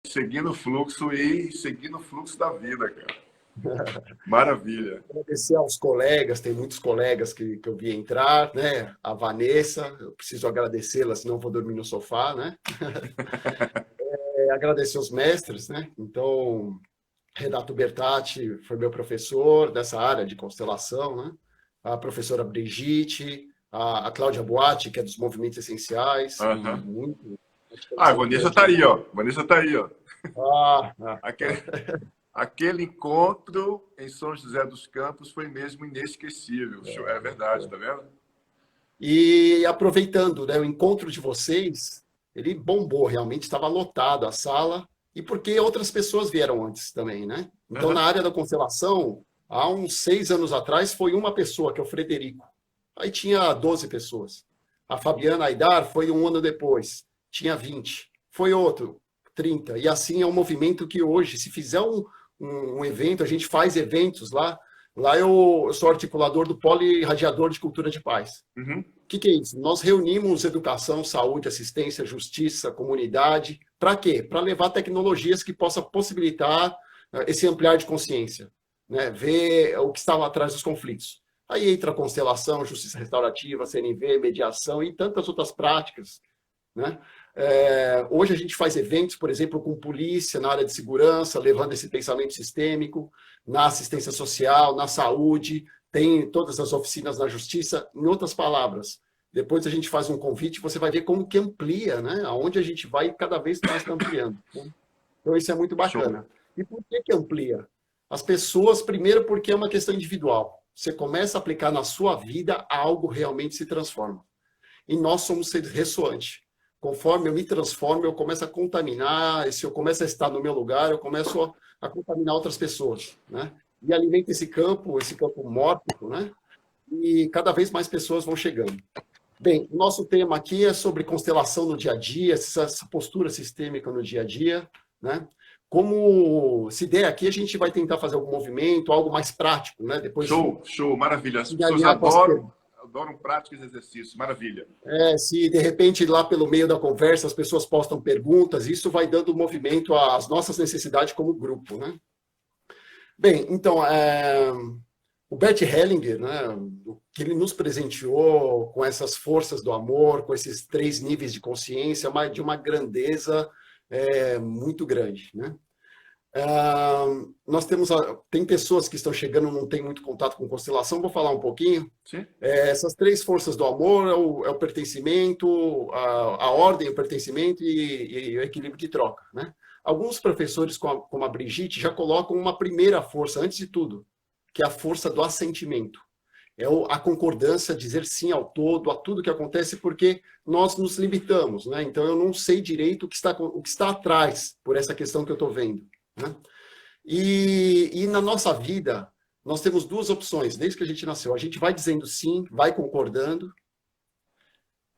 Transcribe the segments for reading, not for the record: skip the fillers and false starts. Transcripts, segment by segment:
seguindo o fluxo e seguindo o fluxo da vida, cara. Maravilha. Agradecer aos colegas, tem muitos colegas que eu vi entrar, né? A Vanessa, eu preciso agradecê-la, senão eu vou dormir no sofá, né? Agradecer os mestres, né? Então, Renato Bertatti foi meu professor dessa área de constelação, né? A professora Brigitte, a Cláudia Boatti, que é dos movimentos essenciais, Uhum. muito. A Vanessa tá aí, ó. Vanessa tá aí, ó. Ah, ah, Aquele, aquele encontro em São José dos Campos foi mesmo inesquecível. É verdade, tá vendo? E aproveitando, né, o encontro de vocês, ele bombou, realmente estava lotado a sala, e porque outras pessoas vieram antes também, né? Então, na Uhum. área da constelação, há uns 6 anos atrás, foi uma pessoa, que é o Frederico. Aí tinha 12 pessoas. A Fabiana Aidar foi um ano depois, tinha 20. Foi outro, 30. E assim é um movimento que hoje, se fizer um evento, a gente faz eventos lá. Lá eu sou articulador do Polirradiador de Cultura de Paz. Uhum. O que é isso? Nós reunimos educação, saúde, assistência, justiça, comunidade. Para quê? Para levar tecnologias que possam possibilitar esse ampliar de consciência, né? Ver o que está lá atrás dos conflitos. Aí entra a constelação, justiça restaurativa, CNV, mediação e tantas outras práticas, né? Hoje a gente faz eventos, por exemplo, com polícia na área de segurança, levando esse pensamento sistêmico, na assistência social, na saúde, tem todas as oficinas na justiça. Em outras palavras, depois a gente faz um convite, você vai ver como que amplia, né? Aonde a gente vai cada vez mais está ampliando. Então isso é muito Show. bacana. E por que amplia? As pessoas, primeiro, porque é uma questão individual. Você começa a aplicar na sua vida, algo realmente se transforma. E nós somos seres ressoantes. Conforme eu me transformo, eu começo a contaminar, e se eu começo a estar no meu lugar, eu começo a contaminar outras pessoas, né? E alimenta esse campo mórbido, né? E cada vez mais pessoas vão chegando. Bem, o nosso tema aqui é sobre constelação no dia a dia, essa postura sistêmica no dia a dia, né? Como se der aqui, a gente vai tentar fazer algum movimento, algo mais prático, né? Depois Show, show, maravilha. As de pessoas alinhar com as adoram, adoram práticas e exercícios. Maravilha. se de repente lá pelo meio da conversa as pessoas postam perguntas, isso vai dando movimento às nossas necessidades como grupo, né? Bem, então, o Bert Hellinger, né, que ele nos presenteou com essas forças do amor, com esses 3 níveis de consciência, de uma grandeza muito grande, né? Nós tem pessoas que estão chegando, não tem muito contato com constelação, vou falar um pouquinho. Sim. Essas 3 forças do amor é o pertencimento, a ordem, o pertencimento e o equilíbrio de troca, né? Alguns professores, como a Brigitte, já colocam uma primeira força, antes de tudo, que é a força do assentimento. É a concordância, dizer sim ao todo, a tudo que acontece, porque nós nos limitamos, né? Então eu não sei direito o que está atrás por essa questão que eu estou vendo, né? E na nossa vida, nós temos 2 opções, desde que a gente nasceu. A gente vai dizendo sim, vai concordando,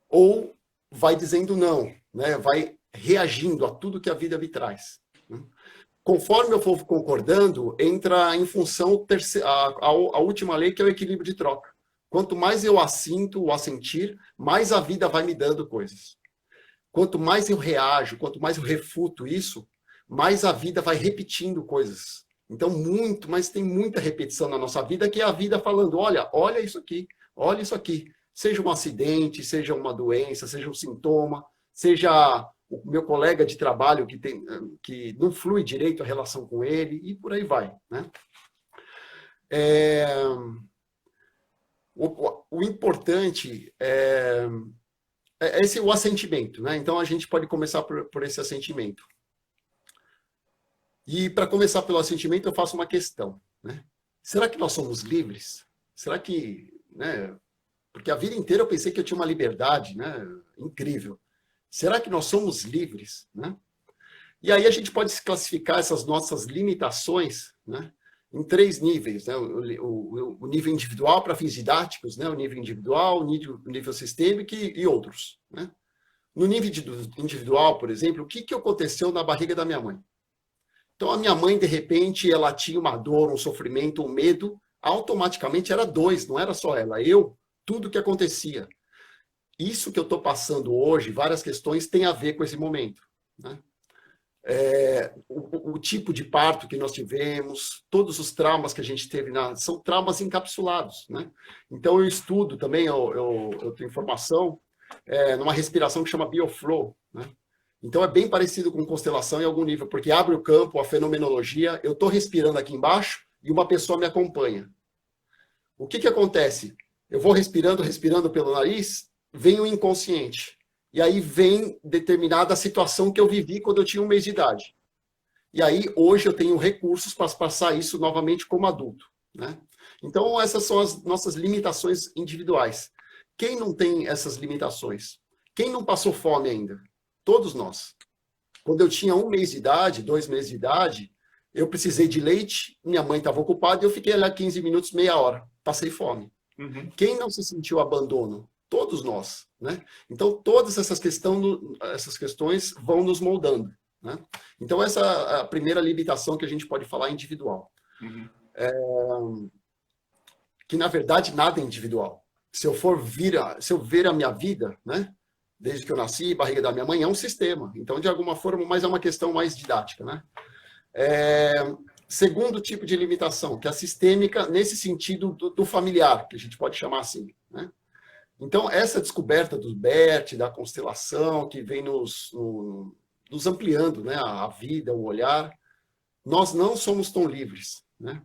ou vai dizendo não, né? Vai reagindo a tudo que a vida me traz, né? Conforme eu for concordando, entra em função a última lei, que é o equilíbrio de troca. Quanto mais eu assinto ou assentir, mais a vida vai me dando coisas. Quanto mais eu reajo, quanto mais eu refuto isso, mais a vida vai repetindo coisas. Então, mas tem muita repetição na nossa vida, que é a vida falando, olha isso aqui, olha isso aqui. Seja um acidente, seja uma doença, seja um sintoma, seja o meu colega de trabalho que não flui direito a relação com ele, e por aí vai, né? O importante é o assentimento, né? Então, a gente pode começar por esse assentimento. E, para começar pelo assentimento, eu faço uma questão, né? Será que nós somos livres? Será que, né? Porque a vida inteira eu pensei que eu tinha uma liberdade, né? Incrível. Será que nós somos livres, né? E aí a gente pode classificar essas nossas limitações, né, em 3 níveis, né? O nível individual para fins didáticos, né? O nível individual, o nível sistêmico e outros, né? No nível individual, por exemplo, o que aconteceu na barriga da minha mãe? Então, a minha mãe, de repente, ela tinha uma dor, um sofrimento, um medo, automaticamente era 2, não era só ela, tudo que acontecia. Isso que eu estou passando hoje, várias questões, tem a ver com esse momento, né? o tipo de parto que nós tivemos, todos os traumas que a gente teve, são traumas encapsulados, né? Então, eu estudo também, eu tenho formação numa respiração que chama Bioflow, né? Então, é bem parecido com constelação em algum nível, porque abre o campo, a fenomenologia, eu estou respirando aqui embaixo e uma pessoa me acompanha. O que acontece? Eu vou respirando, respirando pelo nariz, vem o inconsciente. E aí vem determinada situação que eu vivi quando eu tinha 1 mês de idade. E aí, hoje, eu tenho recursos para passar isso novamente como adulto, né? Então, essas são as nossas limitações individuais. Quem não tem essas limitações? Quem não passou fome ainda? Todos nós. Quando eu tinha 1 mês de idade, 2 meses de idade, eu precisei de leite, minha mãe estava ocupada e eu fiquei lá 15 minutos, meia hora. Passei fome. Quem não se sentiu abandono? Todos nós, né? Então, todas essas questões vão nos moldando, né? Então, essa é a primeira limitação que a gente pode falar individual. Que, na verdade, nada é individual. Se eu ver a minha vida, né? Desde que eu nasci, barriga da minha mãe, é um sistema. Então, de alguma forma, mas é uma questão mais didática, né? Segundo tipo de limitação, que é a sistêmica, nesse sentido do familiar, que a gente pode chamar assim, né? Então, essa descoberta do Bert, da constelação, que vem nos ampliando, né, a vida, o olhar, nós não somos tão livres, né?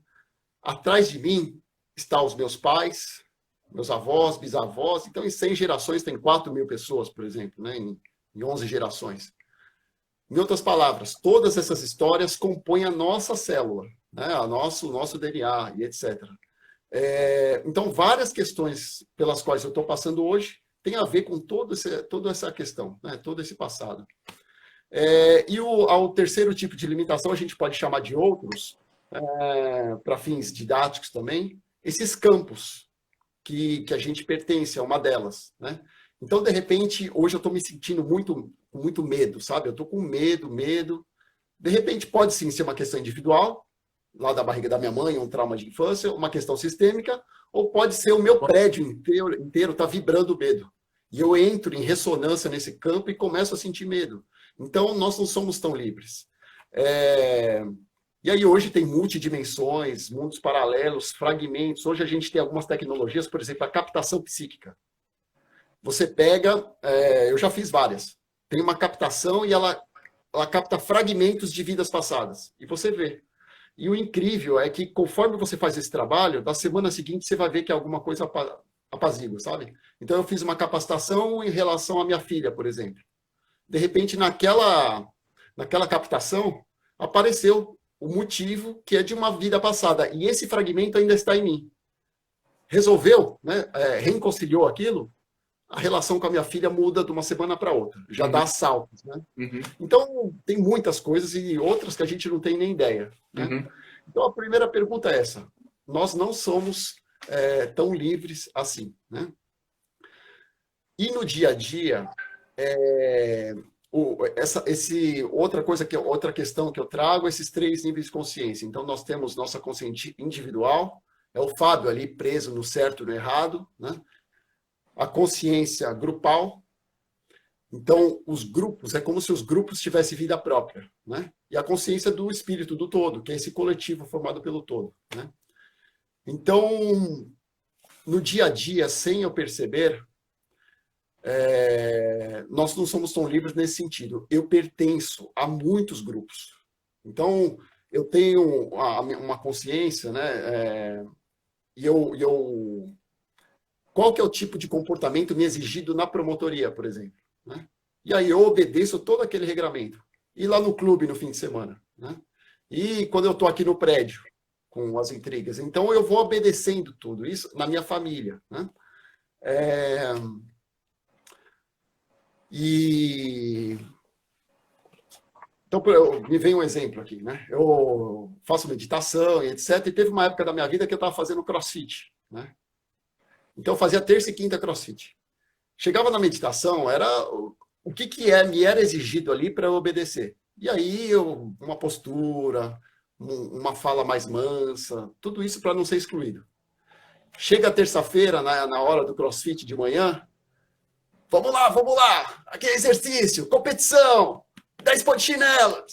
Atrás de mim estão os meus pais, meus avós, bisavós. Então, em 100 gerações, tem 4.000 pessoas, por exemplo, né, em 11 gerações. Em outras palavras, todas essas histórias compõem a nossa célula, né, o nosso DNA e etc. Então, várias questões pelas quais eu estou passando hoje têm a ver com toda essa questão, né, todo esse passado. E ao terceiro tipo de limitação, a gente pode chamar de outros, para fins didáticos também, esses campos que a gente pertence a uma delas, né? Então, de repente, hoje eu estou me sentindo muito medo, sabe? Eu estou com medo. De repente, pode sim ser uma questão individual, lá da barriga da minha mãe, um trauma de infância, uma questão sistêmica, ou pode ser o meu prédio inteiro tá vibrando medo. E eu entro em ressonância nesse campo e começo a sentir medo. Então, nós não somos tão livres. E aí, hoje tem multidimensões, mundos paralelos, fragmentos. Hoje a gente tem algumas tecnologias, por exemplo, a captação psíquica. Você pega, eu já fiz várias, tem uma captação e ela capta fragmentos de vidas passadas. E você vê. E o incrível é que, conforme você faz esse trabalho, da semana seguinte você vai ver que alguma coisa apazigua, sabe? Então, eu fiz uma capacitação em relação à minha filha, por exemplo. De repente, naquela captação, apareceu o motivo que é de uma vida passada. E esse fragmento ainda está em mim. Resolveu, né? Reconciliou aquilo, a relação com a minha filha muda de uma semana para outra. Já dá saltos, né? Então, tem muitas coisas e outras que a gente não tem nem ideia, né? Então, a primeira pergunta é essa. Nós não somos tão livres assim, né? E no dia a dia, outra questão que eu trago, esses 3 níveis de consciência. Então, nós temos nossa consciência individual, é o Fábio ali preso no certo e no errado, né? A consciência grupal. Então, os grupos, é como se os grupos tivessem vida própria, né? E a consciência do espírito do todo, que é esse coletivo formado pelo todo, né? Então, no dia a dia, sem eu perceber, nós não somos tão livres nesse sentido. Eu pertenço a muitos grupos. Então, eu tenho uma consciência, né? Qual que é o tipo de comportamento me exigido na promotoria, por exemplo, né? E aí eu obedeço todo aquele regramento. E lá no clube no fim de semana, né? E quando eu estou aqui no prédio, com as intrigas. Então, eu vou obedecendo tudo isso na minha família, né? Então, me vem um exemplo aqui, né? Eu faço meditação e etc. E teve uma época da minha vida que eu estava fazendo crossfit, né? Então, eu fazia terça e quinta crossfit. Chegava na meditação, era o que me era exigido ali para eu obedecer. E aí, uma postura, uma fala mais mansa, tudo isso para não ser excluído. Chega terça-feira, na hora do crossfit de manhã, vamos lá, aqui é exercício, competição. 10 pontos de chinelo,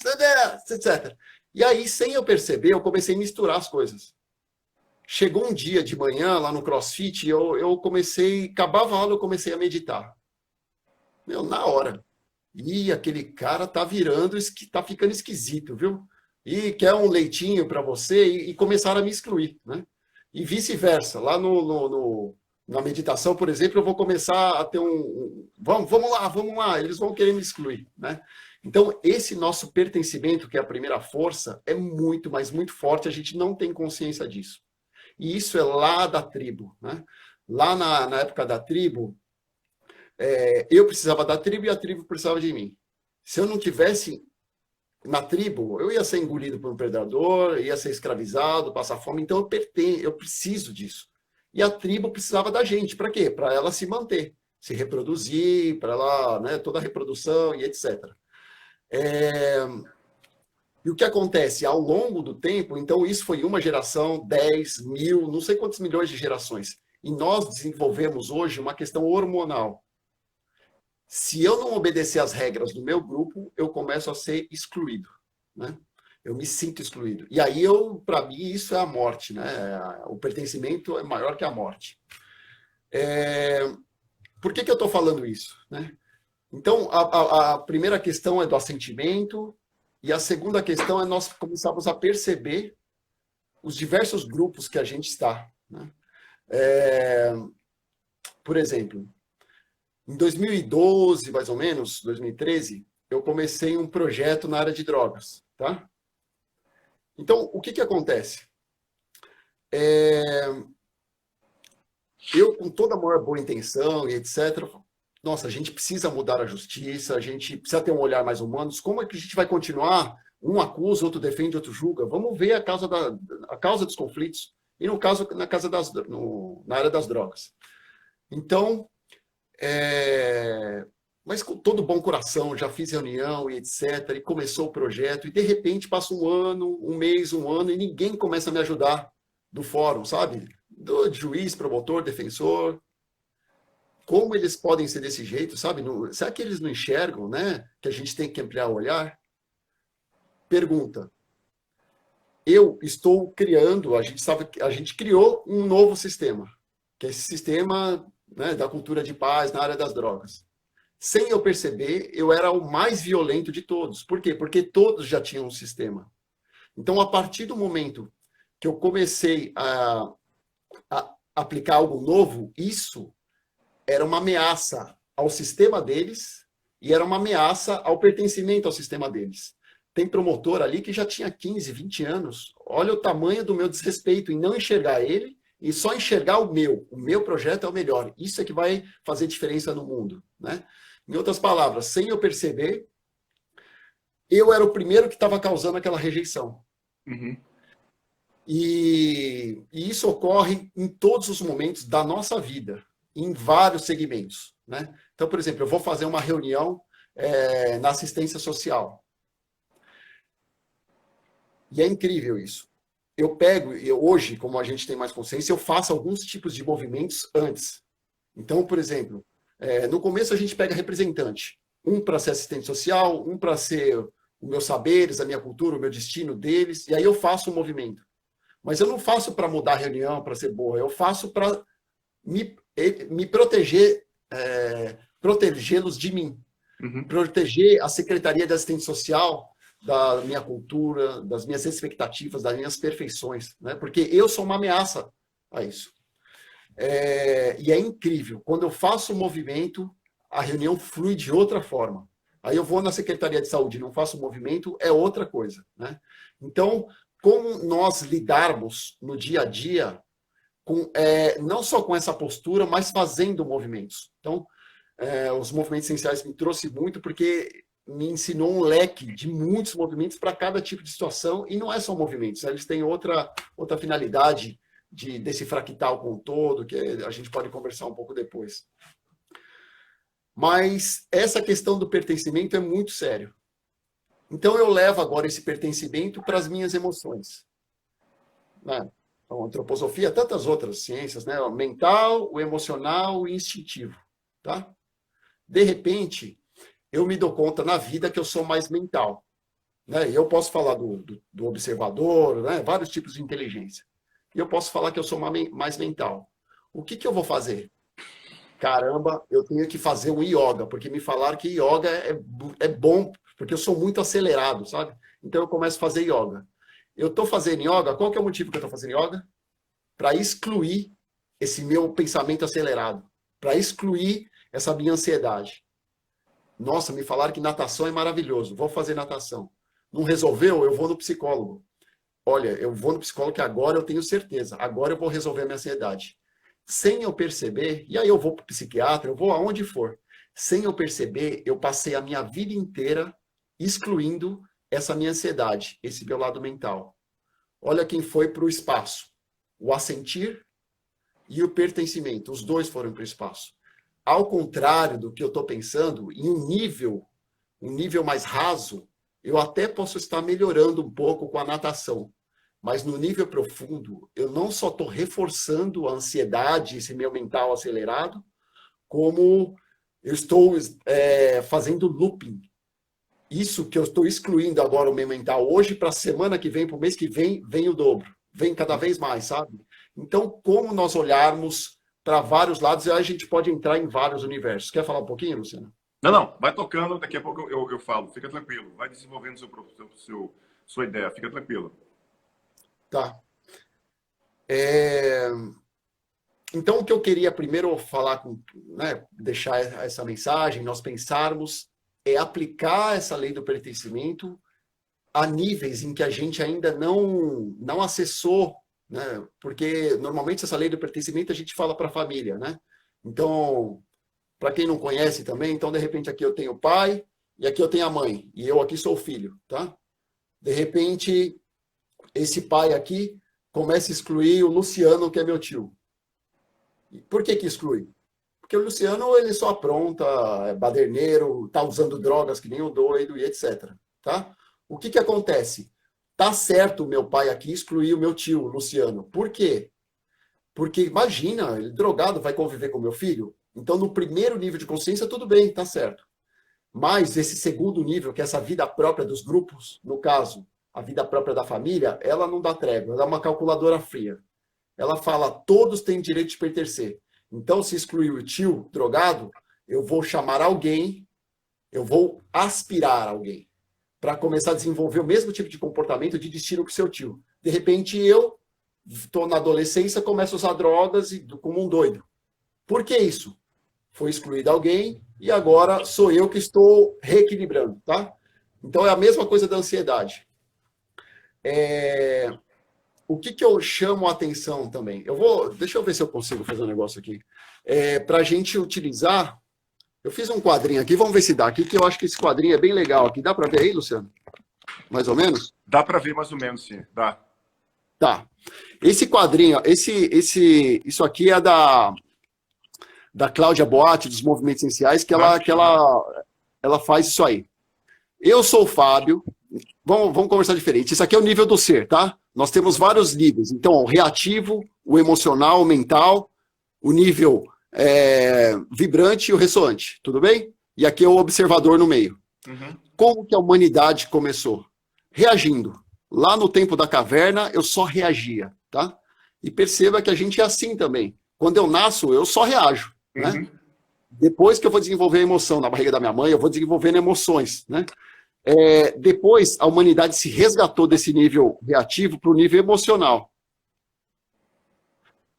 etc. E aí, sem eu perceber, eu comecei a misturar as coisas. Chegou um dia de manhã, lá no CrossFit, eu comecei, acabava a aula, eu comecei a meditar. Meu, na hora. Ih, aquele cara tá virando, tá ficando esquisito, viu? E quer um leitinho para você, e começaram a me excluir, né? E vice-versa. Lá na meditação, por exemplo, eu vou começar a ter vamos lá, eles vão querer me excluir, né? Então, esse nosso pertencimento, que é a primeira força, é muito, mas muito forte, a gente não tem consciência disso. E isso é lá da tribo, né? Lá na época da tribo, eu precisava da tribo e a tribo precisava de mim. Se eu não tivesse na tribo, eu ia ser engolido por um predador, ia ser escravizado, passar fome. Então eu preciso disso. E a tribo precisava da gente. Para quê? Para ela se manter, se reproduzir, para ela, né, toda a reprodução e etc. E o que acontece? Ao longo do tempo, então isso foi uma geração, 10, 1000, não sei quantos milhões de gerações. E nós desenvolvemos hoje uma questão hormonal. Se eu não obedecer às regras do meu grupo, eu começo a ser excluído, né? Eu me sinto excluído. E aí, para mim, isso é a morte, né? O pertencimento é maior que a morte. Por que eu estou falando isso, né? Então, a primeira questão é do assentimento, e a segunda questão é nós começarmos a perceber os diversos grupos que a gente está, né? Por exemplo, em 2012, mais ou menos, 2013, eu comecei um projeto na área de drogas, tá? Então, o que acontece? Eu, com toda a maior boa intenção e etc., nossa, a gente precisa mudar a justiça, a gente precisa ter um olhar mais humano. Como é que a gente vai continuar? Um acusa, outro defende, outro julga. Vamos ver a causa dos conflitos. E no caso, na área das drogas. Então, mas com todo bom coração, já fiz reunião e etc. E começou o projeto. E de repente passa um ano, um mês, um ano, e ninguém começa a me ajudar do fórum, sabe? Do juiz, promotor, defensor. Como eles podem ser desse jeito, sabe? Será que eles não enxergam, né? Que a gente tem que ampliar o olhar? Pergunta. Eu estou criando, a gente criou um novo sistema, que é esse sistema, né, da cultura de paz na área das drogas. Sem eu perceber, eu era o mais violento de todos. Por quê? Porque todos já tinham um sistema. Então, a partir do momento que eu comecei a aplicar algo novo, isso era uma ameaça ao sistema deles e era uma ameaça ao pertencimento ao sistema deles. Tem promotor ali que já tinha 15, 20 anos. Olha o tamanho do meu desrespeito em não enxergar ele e só enxergar o meu. O meu projeto é o melhor. Isso é que vai fazer diferença no mundo, né? Em outras palavras, sem eu perceber, eu era o primeiro que estava causando aquela rejeição. Uhum. E isso ocorre em todos os momentos da nossa vida, em vários segmentos, né? Então, por exemplo, eu vou fazer uma reunião na assistência social. E é incrível isso. Hoje, como a gente tem mais consciência, eu faço alguns tipos de movimentos antes. Então, por exemplo, no começo a gente pega representante. Um para ser assistente social, um para ser os meus saberes, a minha cultura, o meu destino deles. E aí eu faço um movimento. Mas eu não faço para mudar a reunião, para ser boa. Eu faço para me proteger, protegê-los de mim. Uhum. Proteger a Secretaria de Assistência Social da minha cultura, das minhas expectativas, das minhas perfeições, né? Porque eu sou uma ameaça a isso. E é incrível. Quando eu faço um movimento, a reunião flui de outra forma. Aí eu vou na Secretaria de Saúde, não faço um movimento, é outra coisa, né? Então, como nós lidarmos no dia a dia não só com essa postura, mas fazendo movimentos. Então, os movimentos essenciais me trouxe muito porque me ensinou um leque de muitos movimentos para cada tipo de situação, e não é só movimentos, eles têm outra finalidade desse fractal com o todo, que a gente pode conversar um pouco depois. Mas essa questão do pertencimento é muito sério. Então eu levo agora esse pertencimento para as minhas emoções, né? A antroposofia, tantas outras ciências, né? O mental, o emocional e o instintivo, tá? De repente, eu me dou conta na vida que eu sou mais mental. Né? E eu posso falar do observador, né? Vários tipos de inteligência. E eu posso falar que eu sou mais mental. O que eu vou fazer? Caramba, eu tenho que fazer um yoga, porque me falaram que yoga é bom, porque eu sou muito acelerado, sabe? Então eu começo a fazer yoga. Eu estou fazendo yoga, qual que é o motivo que eu estou fazendo yoga? Para excluir esse meu pensamento acelerado, para excluir essa minha ansiedade. Nossa, me falaram que natação é maravilhoso, vou fazer natação. Não resolveu? Eu vou no psicólogo. Olha, eu vou no psicólogo que agora eu tenho certeza, agora eu vou resolver a minha ansiedade. Sem eu perceber, e aí eu vou para o psiquiatra, eu vou aonde for. Sem eu perceber, eu passei a minha vida inteira excluindo essa minha ansiedade, esse meu lado mental. Olha quem foi para o espaço. O assentir e o pertencimento, os dois foram para o espaço. Ao contrário do que eu estou pensando, em um nível mais raso, eu até posso estar melhorando um pouco com a natação. Mas no nível profundo, eu não só estou reforçando a ansiedade, esse meu mental acelerado, como eu estou fazendo looping. Isso que eu estou excluindo agora o meu mental hoje, para a semana que vem, para o mês que vem, vem o dobro. Vem cada vez mais, sabe? Então, como nós olharmos para vários lados, aí a gente pode entrar em vários universos. Quer falar um pouquinho, Luciano? Não, vai tocando, daqui a pouco eu falo. Fica tranquilo, vai desenvolvendo sua ideia, fica tranquilo. Tá. Então, o que eu queria primeiro falar, né, deixar essa mensagem, nós pensarmos, é aplicar essa lei do pertencimento a níveis em que a gente ainda não acessou, né? Porque normalmente essa lei do pertencimento a gente fala para a família, né? Então, para quem não conhece também, então de repente aqui eu tenho o pai e aqui eu tenho a mãe e eu aqui sou o filho, tá? De repente esse pai aqui começa a excluir o Luciano, que é meu tio. Por que exclui? Porque o Luciano, ele só apronta, é baderneiro, tá usando drogas que nem o doido e etc. Tá? O que acontece? Tá certo o meu pai aqui excluir o meu tio, o Luciano. Por quê? Porque imagina, ele drogado vai conviver com meu filho? Então, no primeiro nível de consciência, tudo bem, tá certo. Mas esse segundo nível, que é essa vida própria dos grupos, no caso, a vida própria da família, ela não dá trégua, ela é uma calculadora fria. Ela fala, todos têm direito de pertencer. Então, se excluir o tio drogado, eu vou chamar alguém, eu vou aspirar alguém, para começar a desenvolver o mesmo tipo de comportamento de destino que o seu tio. De repente, eu estou na adolescência, começo a usar drogas como um doido. Por que isso? Foi excluído alguém e agora sou eu que estou reequilibrando, tá? Então, é a mesma coisa da ansiedade. O que eu chamo a atenção também? Deixa eu ver se eu consigo fazer um negócio aqui. Para a gente utilizar, eu fiz um quadrinho aqui, vamos ver se dá aqui, que eu acho que esse quadrinho é bem legal aqui. Dá para ver aí, Luciano? Mais ou menos? Dá para ver mais ou menos, sim. Dá. Tá. Esse quadrinho, isso aqui é da Cláudia Boatti, dos Movimentos Essenciais, que ela faz isso aí. Eu sou o Fábio. Vamos conversar diferente. Isso aqui é o nível do ser, tá? Nós temos vários níveis. Então, o reativo, o emocional, o mental, o nível vibrante e o ressoante. Tudo bem? E aqui é o observador no meio. Uhum. Como que a humanidade começou? Reagindo. Lá no tempo da caverna, eu só reagia, tá? E perceba que a gente é assim também. Quando eu nasço, eu só reajo, né? Uhum. Depois que eu vou desenvolver a emoção na barriga da minha mãe, eu vou desenvolvendo emoções, né? Depois, a humanidade se resgatou desse nível reativo para o nível emocional.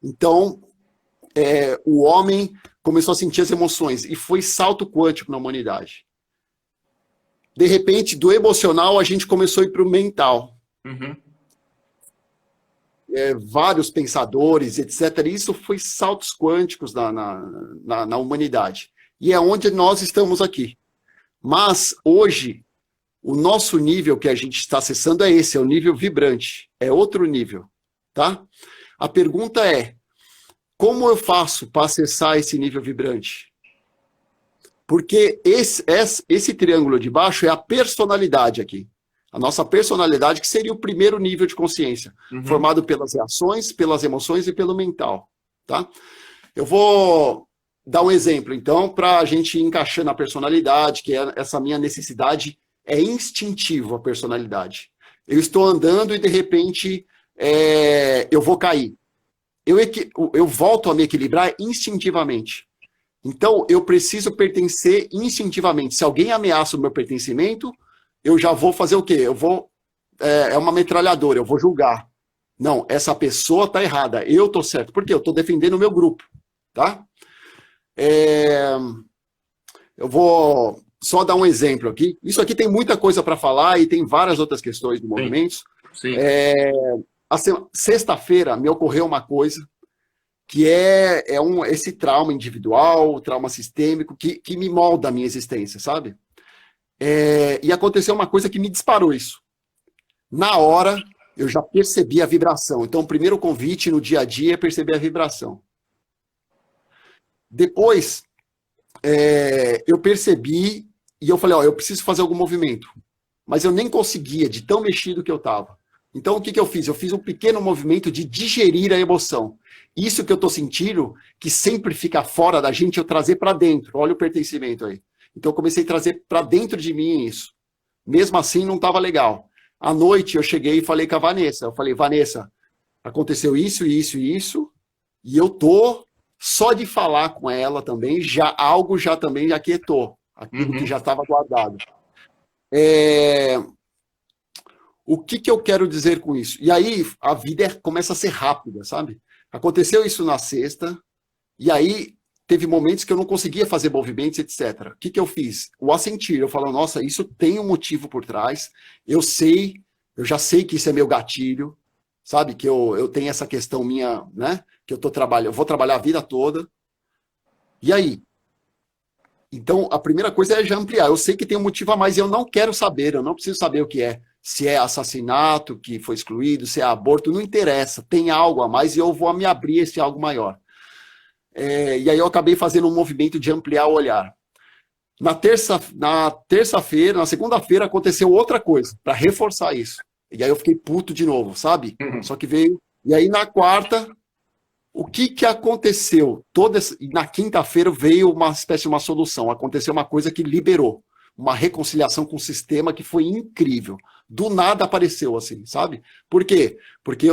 Então, o homem começou a sentir as emoções e foi salto quântico na humanidade. De repente, do emocional, a gente começou a ir para o mental. Uhum. Vários pensadores, etc. Isso foi saltos quânticos na humanidade. E é onde nós estamos aqui. Mas, hoje, o nosso nível que a gente está acessando é esse, é o nível vibrante. É outro nível, tá? A pergunta é, como eu faço para acessar esse nível vibrante? Porque esse triângulo de baixo é a personalidade aqui. A nossa personalidade, que seria o primeiro nível de consciência, formado pelas reações, pelas emoções e pelo mental, tá? Eu vou dar um exemplo, então, para a gente encaixar na personalidade, que é essa minha necessidade, é instintivo a personalidade. Eu estou andando e, de repente, eu vou cair. Eu volto a me equilibrar instintivamente. Então, eu preciso pertencer instintivamente. Se alguém ameaça o meu pertencimento, eu já vou fazer o quê? Eu vou... É uma metralhadora, eu vou julgar. Não, essa pessoa está errada, eu estou certo. Por quê? Eu estou defendendo o meu grupo, tá? Eu vou só dar um exemplo aqui. Isso aqui tem muita coisa para falar e tem várias outras questões de movimentos. Sim. Sexta-feira me ocorreu uma coisa que esse trauma individual, trauma sistêmico, que me molda a minha existência, sabe? E aconteceu uma coisa que me disparou isso. Na hora, eu já percebi a vibração. Então, o primeiro convite no dia a dia é perceber a vibração. Depois, eu percebi e eu falei, eu preciso fazer algum movimento. Mas eu nem conseguia, de tão mexido que eu estava. Então, o que eu fiz? Eu fiz um pequeno movimento de digerir a emoção. Isso que eu estou sentindo, que sempre fica fora da gente, eu trazer para dentro. Olha o pertencimento aí. Então, eu comecei a trazer para dentro de mim isso. Mesmo assim, não estava legal. À noite, eu cheguei e falei com a Vanessa. Eu falei, Vanessa, aconteceu isso, isso e isso, e eu tô só de falar com ela também, algo já também aquietou, aquilo que já estava guardado. O que eu quero dizer com isso? E aí, a vida começa a ser rápida, sabe? Aconteceu isso na sexta, e aí teve momentos que eu não conseguia fazer movimentos, etc. O que eu fiz? O assentir. Eu falo, nossa, isso tem um motivo por trás. Eu já sei que isso é meu gatilho, sabe? Que eu tenho essa questão minha, né? Que eu vou trabalhar a vida toda. E aí? Então, a primeira coisa é já ampliar. Eu sei que tem um motivo a mais e eu não quero saber, eu não preciso saber o que é. Se é assassinato que foi excluído, se é aborto, não interessa. Tem algo a mais e eu vou me abrir esse algo maior. E aí eu acabei fazendo um movimento de ampliar o olhar. Na terça-feira, na segunda-feira, aconteceu outra coisa, para reforçar isso. E aí eu fiquei puto de novo, sabe? Só que veio... E aí na quarta, o que aconteceu? Na quinta-feira veio uma espécie de uma solução. Aconteceu uma coisa que liberou. Uma reconciliação com o sistema que foi incrível. Do nada apareceu assim, sabe? Por quê? Porque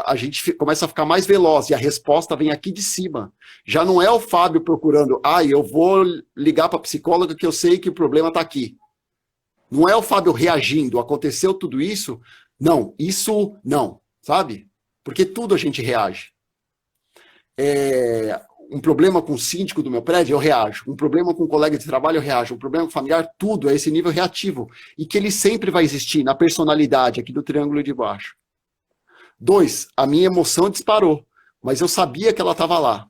a gente começa a ficar mais veloz e a resposta vem aqui de cima. Já não é o Fábio procurando, eu vou ligar para a psicóloga que eu sei que o problema está aqui. Não é o Fábio reagindo, aconteceu tudo isso? Não, isso não, sabe? Porque tudo a gente reage. Um problema com o síndico do meu prédio, eu reajo. Um problema com um colega de trabalho, eu reajo. Um problema com familiar, tudo é esse nível reativo. E que ele sempre vai existir na personalidade aqui do triângulo de baixo. 2, a minha emoção disparou. Mas eu sabia que ela estava lá.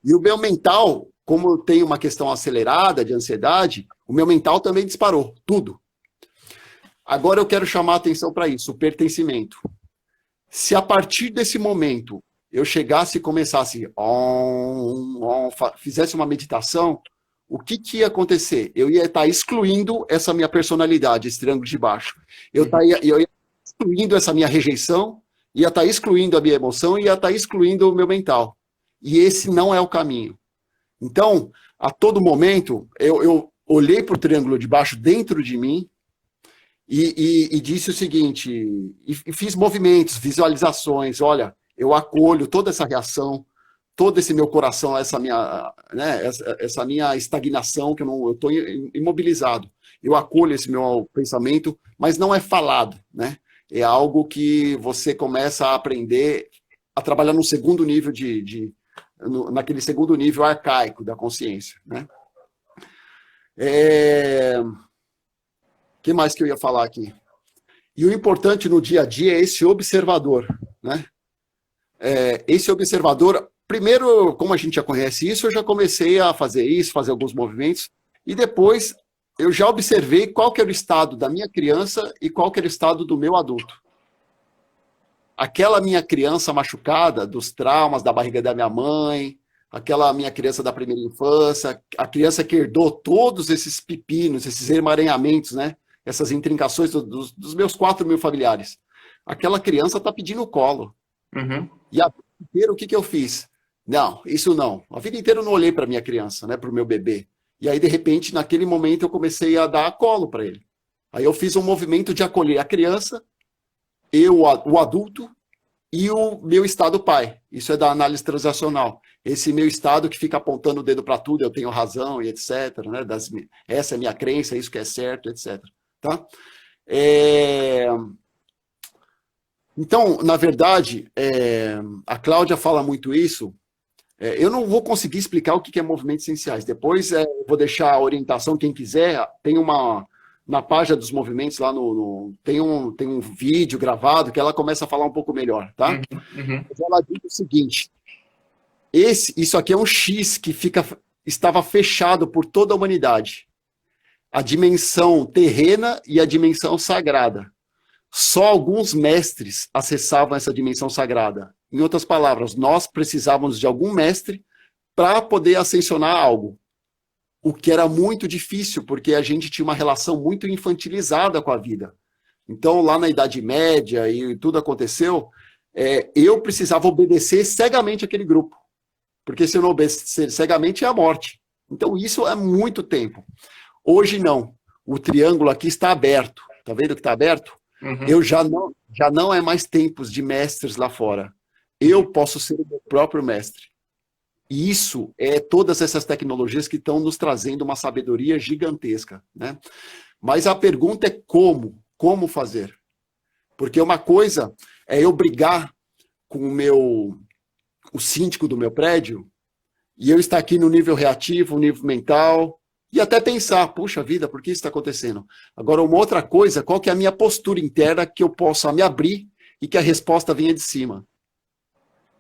E o meu mental, como eu tenho uma questão acelerada de ansiedade, o meu mental também disparou. Tudo. Agora eu quero chamar a atenção para isso, o pertencimento. Se a partir desse momento eu chegasse e começasse, fizesse uma meditação, o que ia acontecer? Eu ia estar excluindo essa minha personalidade, esse triângulo de baixo. Eu ia excluindo essa minha rejeição, ia estar excluindo a minha emoção, ia estar excluindo o meu mental. E esse não é o caminho. Então, a todo momento, eu olhei para o triângulo de baixo dentro de mim e disse o seguinte, e fiz movimentos, visualizações, olha, eu acolho toda essa reação, todo esse meu coração, essa minha estagnação, que eu estou imobilizado. Eu acolho esse meu pensamento, mas não é falado, né? É algo que você começa a aprender a trabalhar no segundo nível naquele segundo nível arcaico da consciência, né? Que mais que eu ia falar aqui? E o importante no dia a dia é esse observador, né? Esse observador, primeiro, como a gente já conhece isso, eu já comecei a fazer isso, fazer alguns movimentos, e depois eu já observei qual que era o estado da minha criança e qual que era o estado do meu adulto. Aquela minha criança machucada, dos traumas da barriga da minha mãe, aquela minha criança da primeira infância, a criança que herdou todos esses pepinos, esses emaranhamentos, né? Essas intrincações dos meus 4.000 familiares. Aquela criança está pedindo colo. E a vida inteira, o que eu fiz? Não, isso não. A vida inteira eu não olhei para minha criança, né, para o meu bebê. E aí, de repente, naquele momento, eu comecei a dar colo para ele. Aí eu fiz um movimento de acolher a criança, o adulto e o meu estado pai. Isso é da análise transacional. Esse meu estado que fica apontando o dedo para tudo, eu tenho razão e etc. Né? Essa é a minha crença, isso que é certo, etc. Tá? É... Então, na verdade, a Cláudia fala muito isso. Eu não vou conseguir explicar o que é movimentos essenciais. Depois eu vou deixar a orientação, quem quiser, tem uma. Na página dos movimentos lá tem um vídeo gravado que ela começa a falar um pouco melhor, tá? Uhum. Mas ela diz o seguinte: isso aqui é um X que estava fechado por toda a humanidade. A dimensão terrena e a dimensão sagrada. Só alguns mestres acessavam essa dimensão sagrada. Em outras palavras, nós precisávamos de algum mestre para poder ascensionar algo. O que era muito difícil, porque a gente tinha uma relação muito infantilizada com a vida. Então, lá na Idade Média, e tudo aconteceu, eu precisava obedecer cegamente aquele grupo. Porque se eu não obedecer cegamente, é a morte. Então, isso é muito tempo. Hoje, não. O triângulo aqui está aberto. Está vendo que está aberto? Uhum. Eu já não é mais tempos de mestres lá fora. Eu posso ser o meu próprio mestre. E isso é todas essas tecnologias que estão nos trazendo uma sabedoria gigantesca, né? Mas a pergunta é como fazer? Porque uma coisa é eu brigar com o síndico do meu prédio e eu estar aqui no nível reativo, no nível mental, e até pensar, puxa vida, por que isso está acontecendo? Agora, uma outra coisa, qual que é a minha postura interna que eu possa me abrir e que a resposta venha de cima?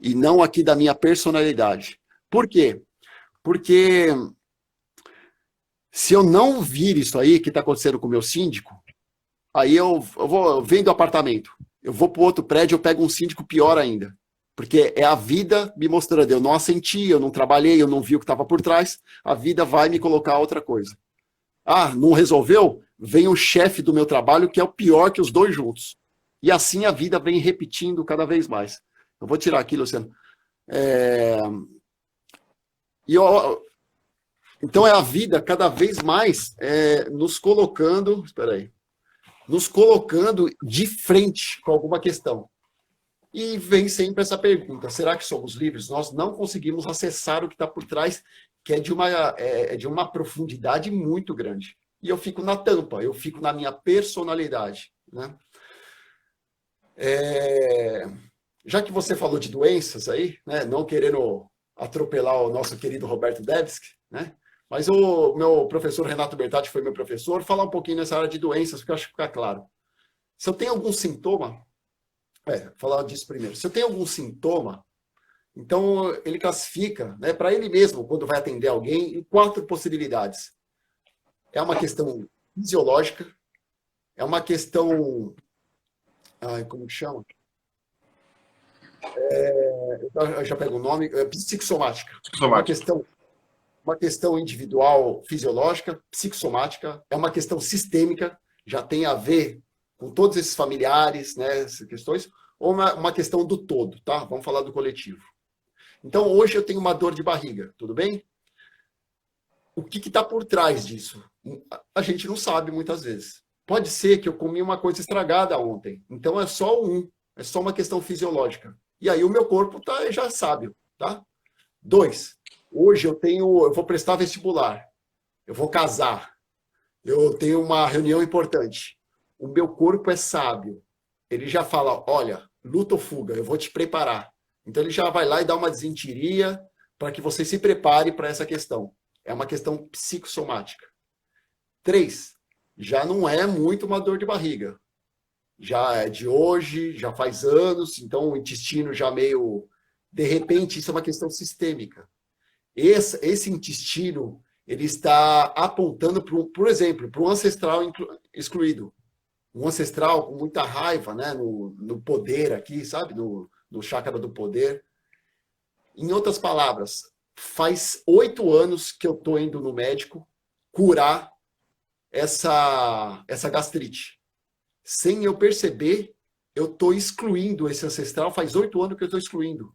E não aqui da minha personalidade. Por quê? Porque se eu não vir isso aí que está acontecendo com o meu síndico, aí eu venho do apartamento, eu vou para o outro prédio, eu pego um síndico pior ainda. Porque é a vida me mostrando, eu não assenti, eu não trabalhei, eu não vi o que estava por trás, a vida vai me colocar outra coisa. Ah, não resolveu? Vem o chefe do meu trabalho, que é o pior que os dois juntos. E assim a vida vem repetindo cada vez mais. Eu vou tirar aqui, Luciano. Então é a vida cada vez mais nos colocando, espera aí, nos colocando de frente com alguma questão. E vem sempre essa pergunta: será que somos livres? Nós não conseguimos acessar o que está por trás, que é de uma profundidade muito grande. E eu fico na tampa, eu fico na minha personalidade. Né? Já que você falou de doenças aí, né, não querendo atropelar o nosso querido Roberto Devsky, né? Mas o meu professor Renato Bertatti foi meu professor, falar um pouquinho nessa área de doenças, porque eu acho que fica claro. Se eu tenho algum sintoma, falar disso primeiro. Se eu tenho algum sintoma, então ele classifica, né, para ele mesmo, quando vai atender alguém, em 4 possibilidades. É uma questão fisiológica, é uma questão, como que chama? Eu já pego o nome, psicossomática. Uma questão individual, fisiológica, psicossomática, é uma questão sistêmica, já tem a ver com todos esses familiares, né, essas questões, ou uma questão do todo, tá? Vamos falar do coletivo. Então, hoje eu tenho uma dor de barriga, tudo bem? O que está por trás disso? A gente não sabe muitas vezes. Pode ser que eu comi uma coisa estragada ontem, então é só uma questão fisiológica. E aí o meu corpo já sabe, tá? 2, hoje eu vou prestar vestibular, eu vou casar, eu tenho uma reunião importante. O meu corpo é sábio. Ele já fala, olha, luta ou fuga, eu vou te preparar. Então ele já vai lá e dá uma desentiria para que você se prepare para essa questão. É uma questão psicossomática. 3, já não é muito uma dor de barriga. Já é de hoje, já faz anos, então o intestino já meio... De repente, isso é uma questão sistêmica. Esse intestino, ele está apontando, por exemplo, para um ancestral excluído. Um ancestral com muita raiva, né, no poder aqui, sabe? No chácara do poder. Em outras palavras, faz 8 anos que eu estou indo no médico curar essa gastrite. Sem eu perceber, eu estou excluindo esse ancestral, faz 8 anos que eu estou excluindo.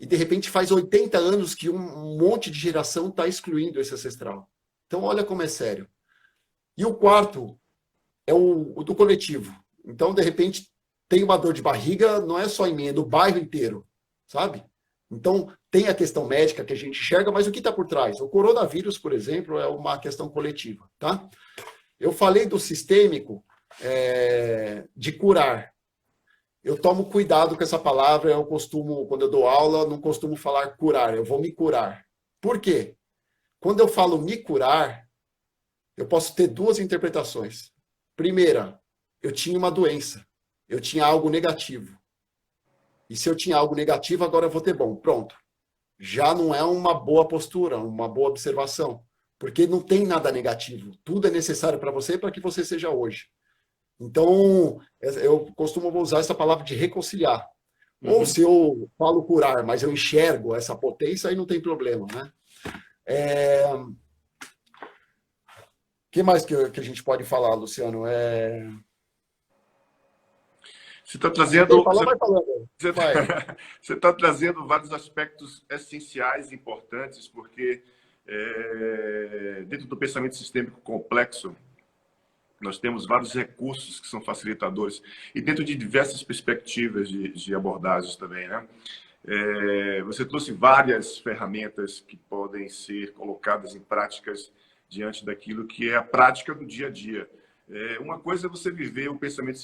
e de repente faz 80 anos que um monte de geração está excluindo esse ancestral. Então, olha como é sério. E o quarto é o do coletivo. Então, de repente, tem uma dor de barriga, não é só em mim, é do bairro inteiro, sabe? Então, tem a questão médica que a gente enxerga, mas o que está por trás? O coronavírus, por exemplo, é uma questão coletiva, tá? Eu falei do sistêmico de curar. Eu tomo cuidado com essa palavra, eu costumo, quando eu dou aula, não costumo falar curar, eu vou me curar. Por quê? Quando eu falo me curar, eu posso ter duas interpretações. Primeira, eu tinha uma doença, eu tinha algo negativo. E se eu tinha algo negativo, agora eu vou ter bom. Pronto. Já não é uma boa postura, uma boa observação. Porque não tem nada negativo. Tudo é necessário para você para que você seja hoje. Então, eu costumo usar essa palavra de reconciliar. Ou se eu falo curar, mas eu enxergo essa potência, aí não tem problema, né? Que mais que a gente pode falar, Luciano? Você está trazendo, Vai falando. Vai. você tá trazendo vários aspectos essenciais, importantes, porque dentro do pensamento sistêmico complexo, nós temos vários recursos que são facilitadores, e dentro de diversas perspectivas de abordagens também, né? Você trouxe várias ferramentas que podem ser colocadas em práticas diante daquilo que é a prática do dia a dia. Uma coisa é você viver o pensamento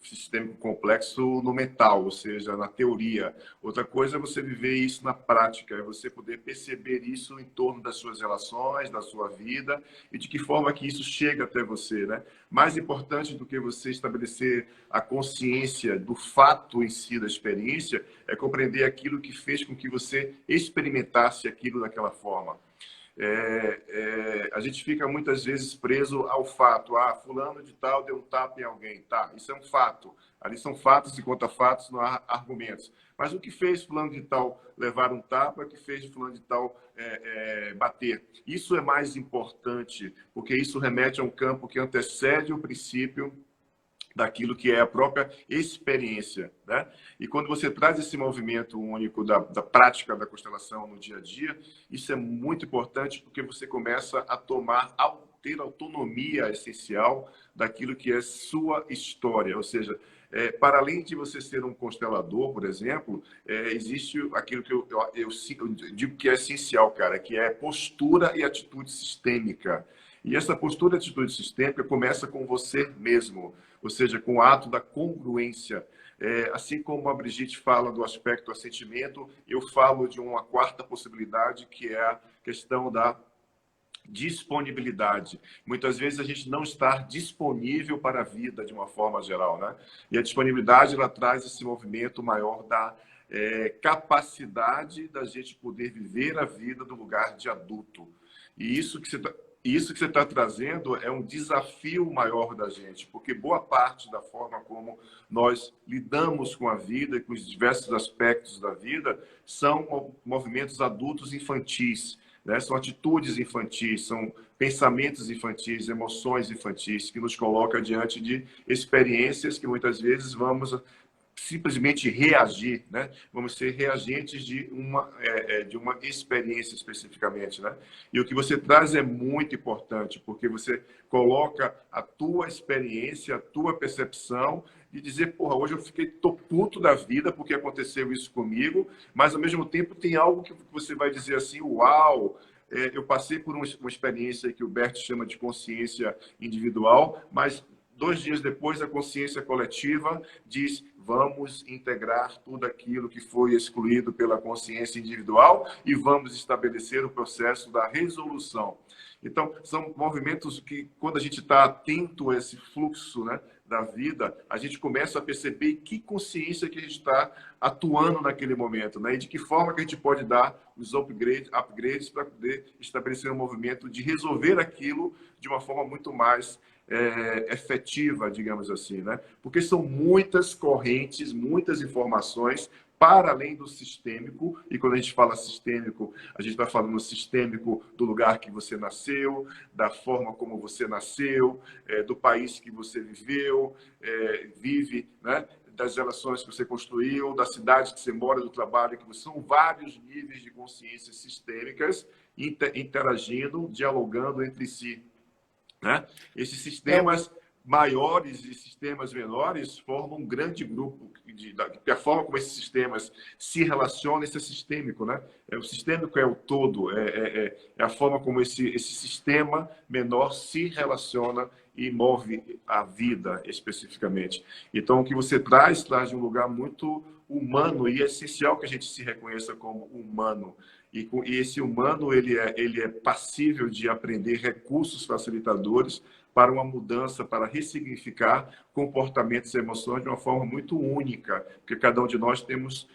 sistêmico complexo no mental, ou seja, na teoria. Outra coisa é você viver isso na prática, é você poder perceber isso em torno das suas relações, da sua vida e de que forma que isso chega até você, né? Mais importante do que você estabelecer a consciência do fato em si da experiência é compreender aquilo que fez com que você experimentasse aquilo daquela forma. A gente fica muitas vezes preso ao fato. Fulano de tal deu um tapa em alguém. Tá, isso é um fato. Ali são fatos e contra fatos, não há argumentos. Mas o que fez fulano de tal levar um tapa, o que fez fulano de tal bater? Isso é mais importante, porque isso remete a um campo que antecede o princípio daquilo que é a própria experiência, né? E quando você traz esse movimento único da prática da constelação no dia a dia, isso é muito importante porque você começa a ter autonomia essencial daquilo que é sua história, ou seja, para além de você ser um constelador, por exemplo, existe aquilo que eu digo que é essencial, cara, que é postura e atitude sistêmica. E essa postura e atitude sistêmica começa com você mesmo, ou seja, com o ato da congruência. Assim como a Brigitte fala do aspecto assentimento, eu falo de uma quarta possibilidade, que é a questão da disponibilidade. Muitas vezes a gente não está disponível para a vida de uma forma geral, né? E a disponibilidade, ela traz esse movimento maior da capacidade da gente poder viver a vida do lugar de adulto. E isso que você está trazendo é um desafio maior da gente, porque boa parte da forma como nós lidamos com a vida e com os diversos aspectos da vida são movimentos adultos infantis, né? São atitudes infantis, são pensamentos infantis, emoções infantis, que nos colocam diante de experiências que muitas vezes vamos simplesmente reagir, né? Vamos ser reagentes de uma experiência especificamente, né? E o que você traz é muito importante, porque você coloca a tua experiência, a tua percepção e dizer, porra, hoje eu tô puto da vida porque aconteceu isso comigo, mas ao mesmo tempo tem algo que você vai dizer assim, uau, eu passei por uma experiência que o Bert chama de consciência individual, mas 2 dias depois, a consciência coletiva diz: vamos integrar tudo aquilo que foi excluído pela consciência individual e vamos estabelecer o processo da resolução. Então, são movimentos que, quando a gente está atento a esse fluxo, né, da vida, a gente começa a perceber que consciência que a gente está atuando naquele momento, né, e de que forma que a gente pode dar os upgrades para poder estabelecer um movimento de resolver aquilo de uma forma muito mais efetiva, digamos assim, né? Porque são muitas correntes, muitas informações para além do sistêmico, e quando a gente fala sistêmico, a gente está falando sistêmico do lugar que você nasceu, da forma como você nasceu, do país que você vive, né? das relações que você construiu, da cidade que você mora, do trabalho que você... São vários níveis de consciência sistêmicas interagindo, dialogando entre si, né? Esses sistemas maiores e sistemas menores formam um grande grupo. A forma como esses sistemas se relacionam, isso é sistêmico, né? O sistêmico é o todo, é a forma como esse sistema menor se relaciona e move a vida especificamente. Então, o que você traz de um lugar muito humano, e é essencial que a gente se reconheça como humano. E esse humano ele é passível de aprender recursos facilitadores para uma mudança, para ressignificar comportamentos e emoções de uma forma muito única, porque cada um de nós temos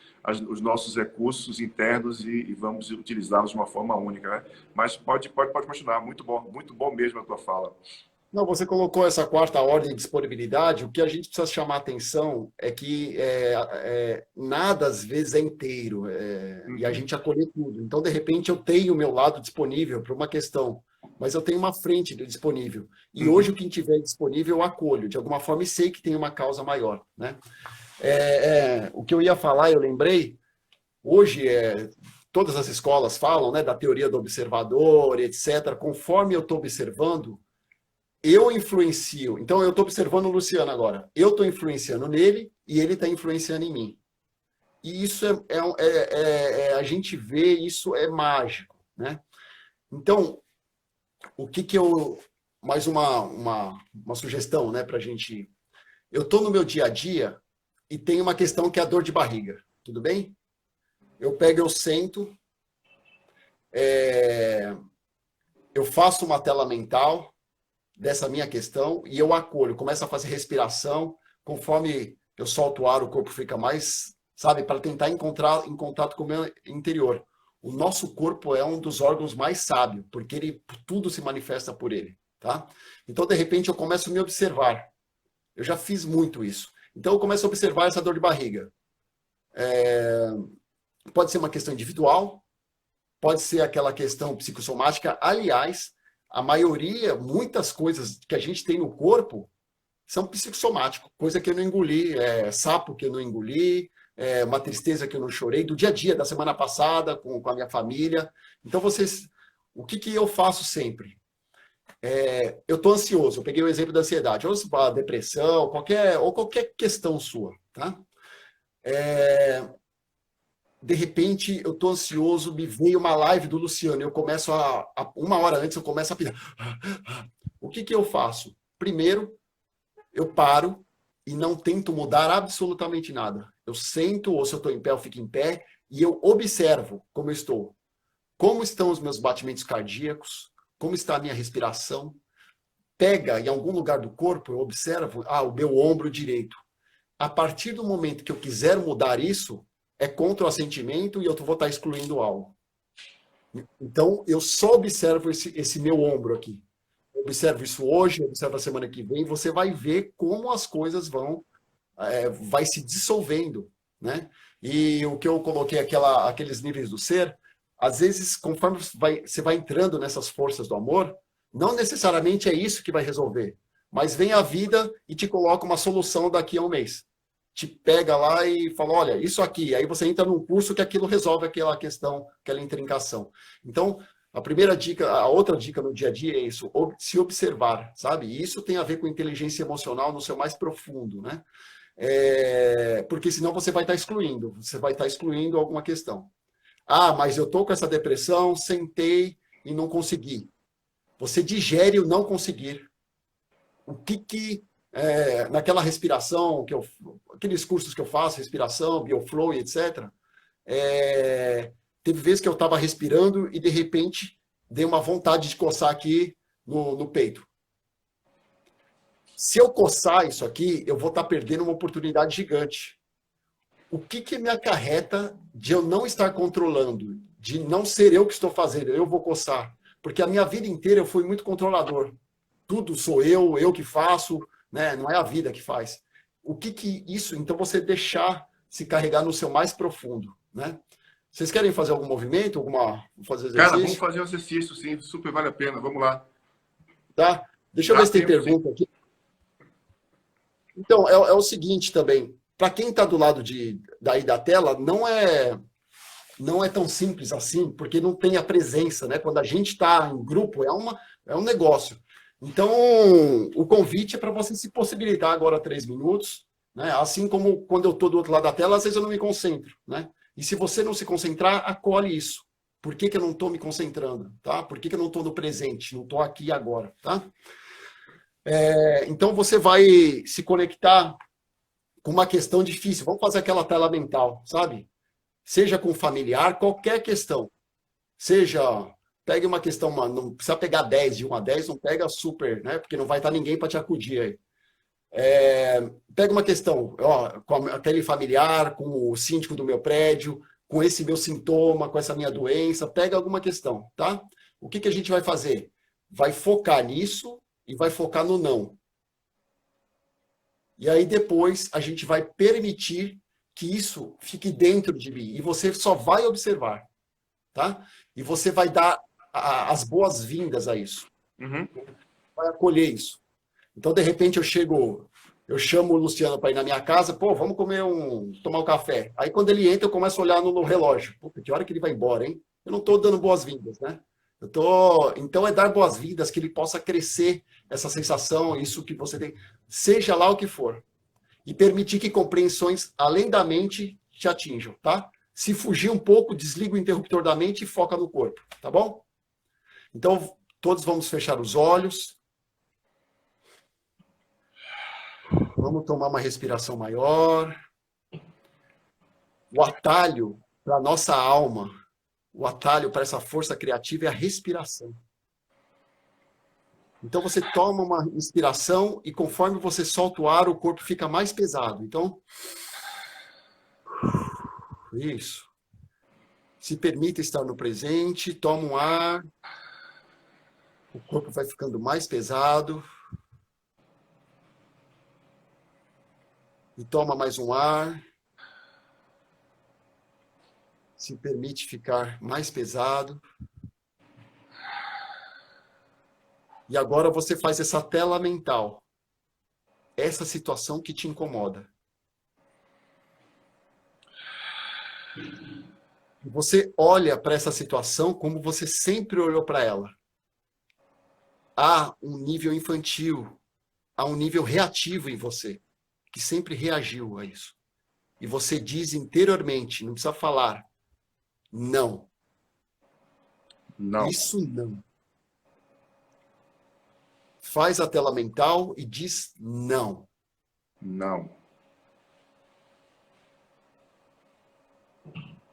os nossos recursos internos e vamos utilizá-los de uma forma única, né? Mas pode continuar, muito bom mesmo a tua fala. Não, você colocou essa quarta ordem de disponibilidade. O que a gente precisa chamar atenção é que nada, às vezes, é inteiro. E a gente acolhe tudo. Então, de repente, eu tenho o meu lado disponível para uma questão, mas eu tenho uma frente disponível. E hoje, o que tiver disponível, eu acolho. De alguma forma, e sei que tem uma causa maior, né? O que eu ia falar, eu lembrei, hoje, todas as escolas falam, né, da teoria do observador, etc. Conforme eu estou observando, eu influencio. Então, eu estou observando o Luciano agora. Eu estou influenciando nele e ele está influenciando em mim. E isso a gente vê, isso é mágico, né? Então, o que eu... Mais uma sugestão, né, para a gente... Eu estou no meu dia a dia e tem uma questão que é a dor de barriga. Tudo bem? Eu sento, eu faço uma tela mental dessa minha questão e eu acolho, começo a fazer respiração, conforme eu solto o ar, o corpo fica mais, sabe, para tentar encontrar em contato com o meu interior. O nosso corpo é um dos órgãos mais sábios, porque tudo se manifesta por ele, tá? Então, de repente, eu começo a me observar. Eu já fiz muito isso. Então, eu começo a observar essa dor de barriga. Pode ser uma questão individual, pode ser aquela questão psicossomática. Aliás, a maioria, muitas coisas que a gente tem no corpo são psicossomáticos. Coisa que eu não engoli, sapo que eu não engoli, uma tristeza que eu não chorei, do dia a dia, da semana passada, com a minha família. Então, o que eu faço sempre? Eu estou ansioso, eu peguei o exemplo da ansiedade, ou a depressão, qualquer questão sua, tá? De repente, eu estou ansioso, me veio uma live do Luciano, eu começo uma hora antes, eu começo a pedir. O que eu faço? Primeiro, eu paro e não tento mudar absolutamente nada. Eu sento, ou se eu estou em pé, eu fico em pé, e eu observo como eu estou. Como estão os meus batimentos cardíacos, como está a minha respiração. Pega em algum lugar do corpo, eu observo, o meu ombro direito. A partir do momento que eu quiser mudar isso, é contra o assentimento e eu vou estar excluindo algo. Então, eu só observo esse meu ombro aqui. Eu observo isso hoje, observo a semana que vem, você vai ver como as coisas vai se dissolvendo, né? E o que eu coloquei, aqueles níveis do ser, às vezes, conforme você vai entrando nessas forças do amor, não necessariamente é isso que vai resolver, mas vem a vida e te coloca uma solução daqui a um mês. Te pega lá e fala, olha, isso aqui. Aí você entra num curso que aquilo resolve aquela questão, aquela intrincação. Então, a primeira dica, a outra dica no dia a dia é isso, se observar, sabe? E isso tem a ver com inteligência emocional no seu mais profundo, né? Porque senão você vai estar excluindo alguma questão. Mas eu estou com essa depressão, sentei e não consegui. Você digere o não conseguir. O que naquela respiração, aqueles cursos que eu faço, respiração, bioflow e etc., teve vezes que eu estava respirando e, de repente, dei uma vontade de coçar aqui no peito. Se eu coçar isso aqui, eu vou estar perdendo uma oportunidade gigante. O que me acarreta de eu não estar controlando, de não ser eu que estou fazendo, eu vou coçar? Porque a minha vida inteira eu fui muito controlador. Tudo sou eu que faço, né? Não é a vida que faz. O que isso? Então, você deixar se carregar no seu mais profundo, né? Vocês querem fazer algum movimento? Fazer exercício? Cara, vamos fazer um exercício, sim. Super vale a pena. Vamos lá. Tá? Deixa eu ver se tem pergunta aqui. Então, é o seguinte também. para quem está do lado daí da tela, não é tão simples assim, porque não tem a presença, né? Quando a gente está em grupo, é um negócio. Então, o convite é para você se possibilitar agora 3 minutos, né? Assim como quando eu estou do outro lado da tela, às vezes eu não me concentro, né? E se você não se concentrar, acolhe isso. Por que eu não estou me concentrando, tá? Por que eu não estou no presente, não estou aqui agora, tá? Então, você vai se conectar com uma questão difícil. Vamos fazer aquela tela mental, sabe? Seja com familiar, qualquer questão. Seja, pegue uma questão, não precisa pegar 10, de 1 a 10, não pega super, né? Porque não vai estar ninguém para te acudir aí. Pega uma questão, ó, com aquele familiar, com o síndico do meu prédio, com esse meu sintoma, com essa minha doença, pega alguma questão, tá? O que a gente vai fazer? Vai focar nisso e vai focar no não. E aí depois a gente vai permitir que isso fique dentro de mim. E você só vai observar, tá? E você vai dar as boas-vindas a isso. Uhum. Vai acolher isso. Então, de repente, eu chamo o Luciano para ir na minha casa, pô, vamos tomar um café. Aí, quando ele entra, eu começo a olhar no relógio. Puta, que hora que ele vai embora, hein? Eu não estou dando boas-vindas, né? Então, é dar boas-vindas, que ele possa crescer essa sensação, isso que você tem, seja lá o que for. E permitir que compreensões além da mente te atinjam, tá? Se fugir um pouco, desliga o interruptor da mente e foca no corpo, tá bom? Então, todos vamos fechar os olhos. Vamos tomar uma respiração maior. O atalho para a nossa alma, o atalho para essa força criativa é a respiração. Então, você toma uma inspiração e conforme você solta o ar, o corpo fica mais pesado. Então, isso. Se permita estar no presente, toma um ar. O corpo vai ficando mais pesado. E toma mais um ar. Se permite ficar mais pesado. E agora você faz essa tela mental. Essa situação que te incomoda. E você olha para essa situação como você sempre olhou para ela. Há um nível infantil, há um nível reativo em você, que sempre reagiu a isso. E você diz interiormente, não precisa falar, não. Não. Isso não. Faz a tela mental e diz não. Não.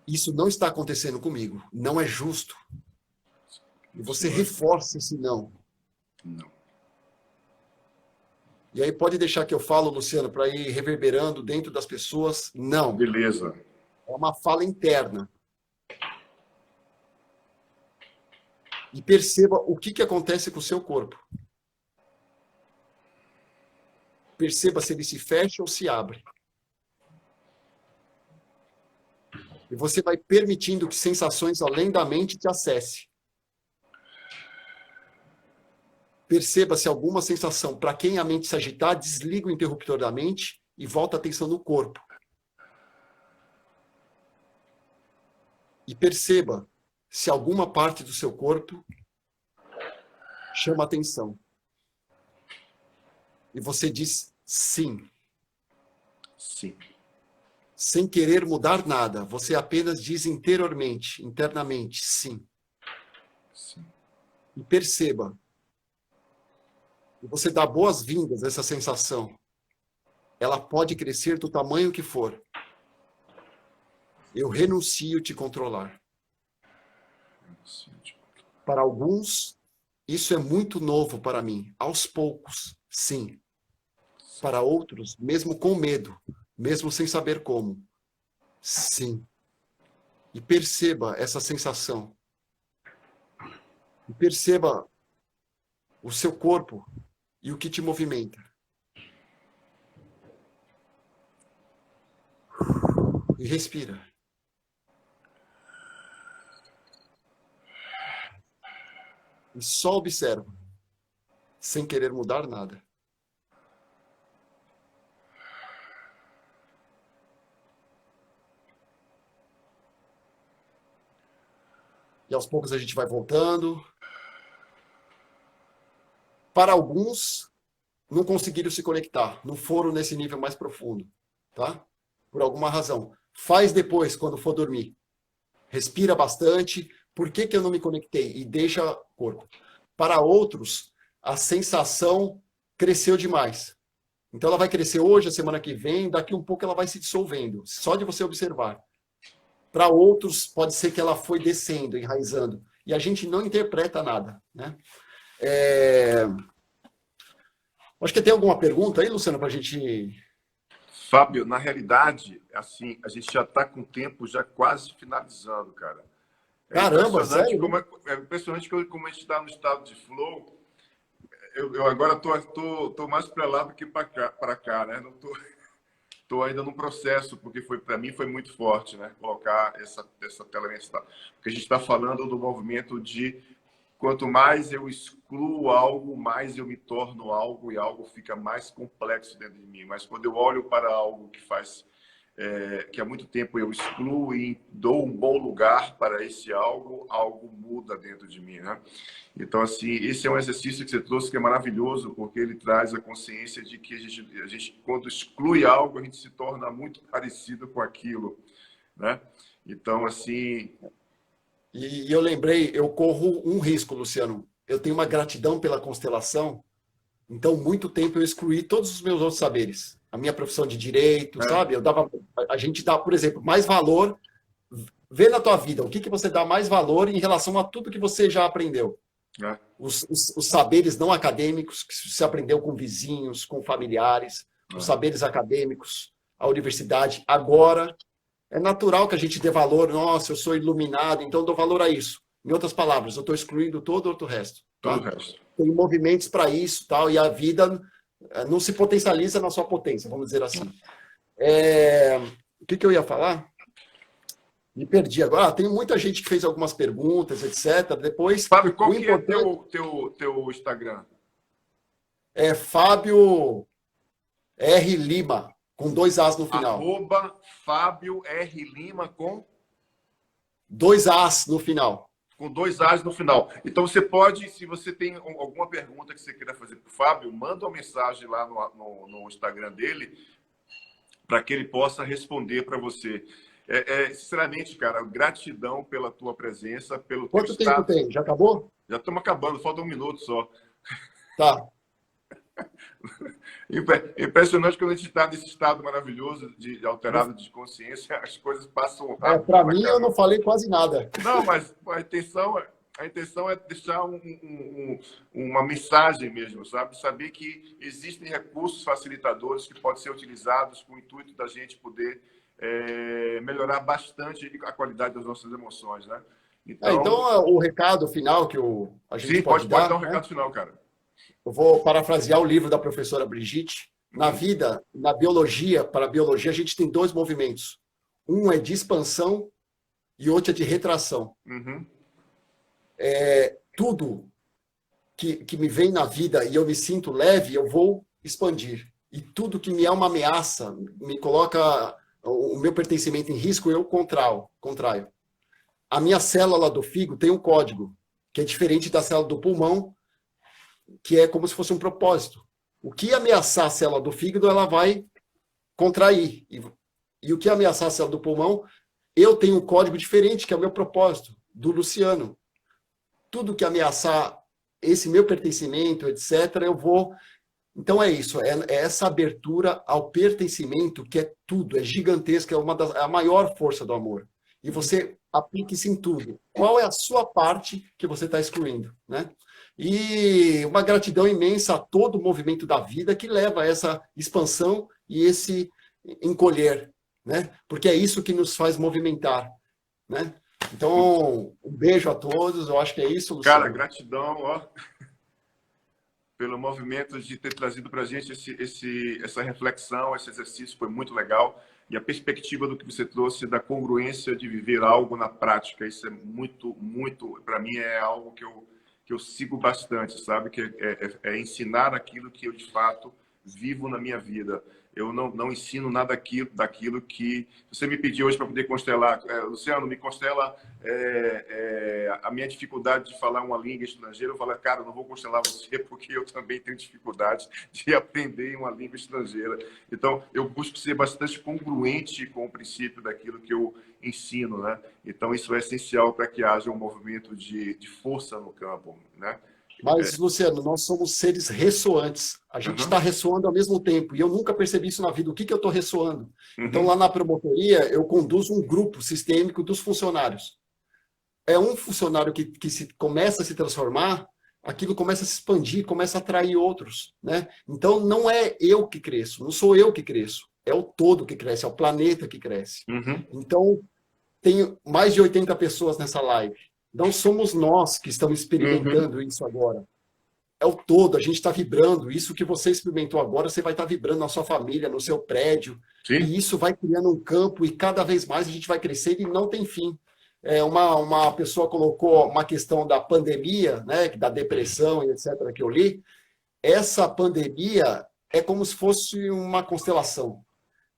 Isso não está acontecendo comigo. Não é justo. E você reforça esse não. Não. E aí pode deixar que eu falo, Luciano, para ir reverberando dentro das pessoas. Não. Beleza. É uma fala interna. E perceba o que acontece com o seu corpo. Perceba se ele se fecha ou se abre. E você vai permitindo que sensações além da mente te acesse. Perceba se alguma sensação, para quem a mente se agitar, desliga o interruptor da mente e volta a atenção no corpo. E perceba se alguma parte do seu corpo chama atenção. E você diz sim. Sim. Sem querer mudar nada. Você apenas diz interiormente, internamente, sim. Sim. E perceba. E você dá boas-vindas a essa sensação. Ela pode crescer do tamanho que for. Eu renuncio te controlar. Para alguns, isso é muito novo para mim. Aos poucos, sim. Para outros, mesmo com medo, mesmo sem saber como, sim. E perceba essa sensação. E perceba o seu corpo e o que te movimenta. E respira. E só observa, sem querer mudar nada. e aos poucos a gente vai voltando. Para alguns, não conseguiram se conectar, não foram nesse nível mais profundo, tá? Por alguma razão. Faz depois, quando for dormir. Respira bastante. Por que que eu não me conectei? E deixa o corpo. Para outros, a sensação cresceu demais. Então ela vai crescer hoje, a semana que vem, daqui um pouco ela vai se dissolvendo, só de você observar. Para outros, pode ser que ela foi descendo, enraizando. E a gente não interpreta nada, né? Acho que tem alguma pergunta aí, Luciano, para a gente... Fábio, na realidade, assim, a gente já está com o tempo já quase finalizando, cara. Caramba, sério? É impressionante como a gente está no estado de flow. Eu agora tô mais para lá do que para cá, né? Não tô ainda no processo, porque para mim foi muito forte, né? Colocar essa tela mental. Porque a gente está falando do movimento de quanto mais eu excluo algo, mais eu me torno algo e algo fica mais complexo dentro de mim. Mas quando eu olho para algo que há muito tempo eu excluo e dou um bom lugar para esse algo, algo muda dentro de mim, né? Então, assim, esse é um exercício que você trouxe que é maravilhoso, porque ele traz a consciência de que a gente quando exclui algo, a gente se torna muito parecido com aquilo, né? Então, assim... E eu lembrei, eu corro um risco, Luciano. Eu tenho uma gratidão pela constelação, então muito tempo eu excluí todos os meus outros saberes. A minha profissão de direito, sabe? A gente dá, por exemplo, mais valor. Vê na tua vida o que você dá mais valor em relação a tudo que você já aprendeu. É. Os saberes não acadêmicos que você aprendeu com vizinhos, com familiares, os saberes acadêmicos, a universidade. Agora, é natural que a gente dê valor. Nossa, eu sou iluminado, então eu dou valor a isso. Em outras palavras, eu estou excluindo todo o outro resto. Tá? Todo o resto. Tem movimentos para isso, tal, e a vida não se potencializa na sua potência, vamos dizer assim. O que eu ia falar? Me perdi agora. Tem muita gente que fez algumas perguntas, etc. Depois, Fábio, qual que importante... é teu Instagram? É Fábio R. Lima, com 2 As no final. @Fábio R. Lima com 2 As no final. Com 2 As no final. Então você pode, se você tem alguma pergunta que você queira fazer para o Fábio, manda uma mensagem lá no Instagram dele para que ele possa responder para você. Sinceramente, cara, gratidão pela tua presença, pelo teu Quanto tempo tem? Já acabou? Já estamos acabando, falta 1 minuto só. Tá. Impressionante quando a gente está nesse estado maravilhoso de alterado de consciência, as coisas passam rápido. Para mim, eu não falei quase nada. Não, mas a intenção é deixar uma mensagem mesmo, sabe? Saber que existem recursos facilitadores que podem ser utilizados com o intuito da gente poder melhorar bastante a qualidade das nossas emoções, né? Então o recado final que a gente pode dar... Pode dar um recado final, cara. Eu vou parafrasear o livro da professora Brigitte. Na vida, na biologia, para a biologia, a gente tem 2 movimentos. Um é de expansão e outro é de retração. Uhum. Tudo que me vem na vida e eu me sinto leve, eu vou expandir. E tudo que me é uma ameaça, me coloca o meu pertencimento em risco, eu contraio. A minha célula do fígado tem um código, que é diferente da célula do pulmão, que é como se fosse um propósito. O que ameaçar a célula do fígado, ela vai contrair. E o que ameaçar a célula do pulmão, eu tenho um código diferente, que é o meu propósito, do Luciano. Tudo que ameaçar esse meu pertencimento, etc., eu vou... Então é isso, é essa abertura ao pertencimento, que é tudo, é gigantesca, é a maior força do amor. E você aplica isso em tudo. Qual é a sua parte que você está excluindo, né? E uma gratidão imensa a todo o movimento da vida que leva a essa expansão e esse encolher, né? Porque é isso que nos faz movimentar, né? Então, um beijo a todos, eu acho que é isso, Luciano. Cara, gratidão, ó, pelo movimento de ter trazido para a gente essa reflexão, esse exercício, foi muito legal. E a perspectiva do que você trouxe da congruência de viver algo na prática, isso é muito, muito, para mim é algo que eu sigo bastante, sabe? Que é ensinar aquilo que eu, de fato, vivo na minha vida. Eu não ensino nada daquilo que... Você me pediu hoje para poder constelar. Luciano, me constela a minha dificuldade de falar uma língua estrangeira. Eu falo, cara, eu não vou constelar você porque eu também tenho dificuldade de aprender uma língua estrangeira. Então, eu busco ser bastante congruente com o princípio daquilo que eu ensino, né? Então, isso é essencial para que haja um movimento de força no campo, né? Mas, Luciano, nós somos seres ressoantes. A gente está ressoando ao mesmo tempo. E eu nunca percebi isso na vida. O que eu estou ressoando? Então, lá na promotoria, eu conduzo um grupo sistêmico dos funcionários. É um funcionário que começa a se transformar, aquilo começa a se expandir, começa a atrair outros, né? Então, não é eu que cresço, não sou eu que cresço. É o todo que cresce, é o planeta que cresce. Então, tem mais de 80 pessoas nessa live. Não somos nós que estamos experimentando isso agora. É o todo, a gente está vibrando. Isso que você experimentou agora, você vai estar vibrando na sua família, no seu prédio. Sim. E isso vai criando um campo e cada vez mais a gente vai crescer e não tem fim. Uma pessoa colocou uma questão da pandemia, né, da depressão e etc., que eu li. Essa pandemia é como se fosse uma constelação.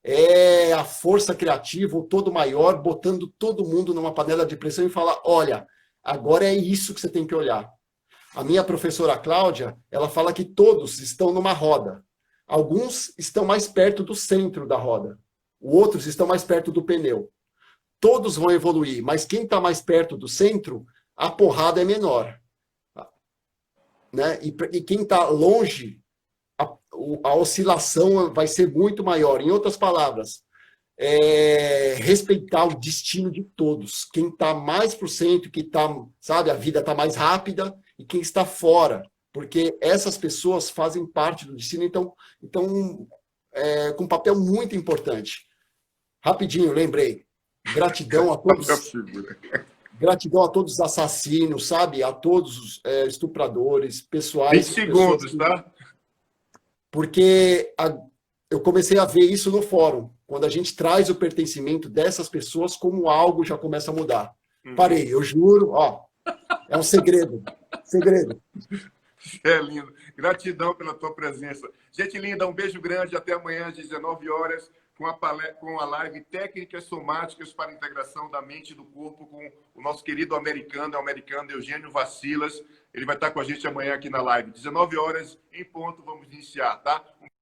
É a força criativa, o todo maior, botando todo mundo numa panela de pressão e falar, olha, agora é isso que você tem que olhar. A minha professora Cláudia, ela fala que todos estão numa roda. Alguns estão mais perto do centro da roda. Outros estão mais perto do pneu. Todos vão evoluir, mas quem está mais perto do centro, a porrada é menor. Né? E quem está longe, a oscilação vai ser muito maior. Em outras palavras, respeitar o destino de todos. Quem está mais por cento, que está, sabe, a vida está mais rápida, e quem está fora, porque essas pessoas fazem parte do destino, então com um papel muito importante. Rapidinho, lembrei. Gratidão a todos. Gratidão a todos os assassinos, sabe? A todos os estupradores, pessoais. 20 segundos, tá? Porque eu comecei a ver isso no fórum. Quando a gente traz o pertencimento dessas pessoas, como algo já começa a mudar. Parei, eu juro, ó, é um segredo. Segredo. É lindo. Gratidão pela tua presença. Gente linda, um beijo grande. Até amanhã às 19 horas com a live Técnicas Somáticas para a Integração da Mente e do Corpo com o nosso querido americano Eugênio Vacilas. Ele vai estar com a gente amanhã aqui na live. 19 horas em ponto, vamos iniciar, tá?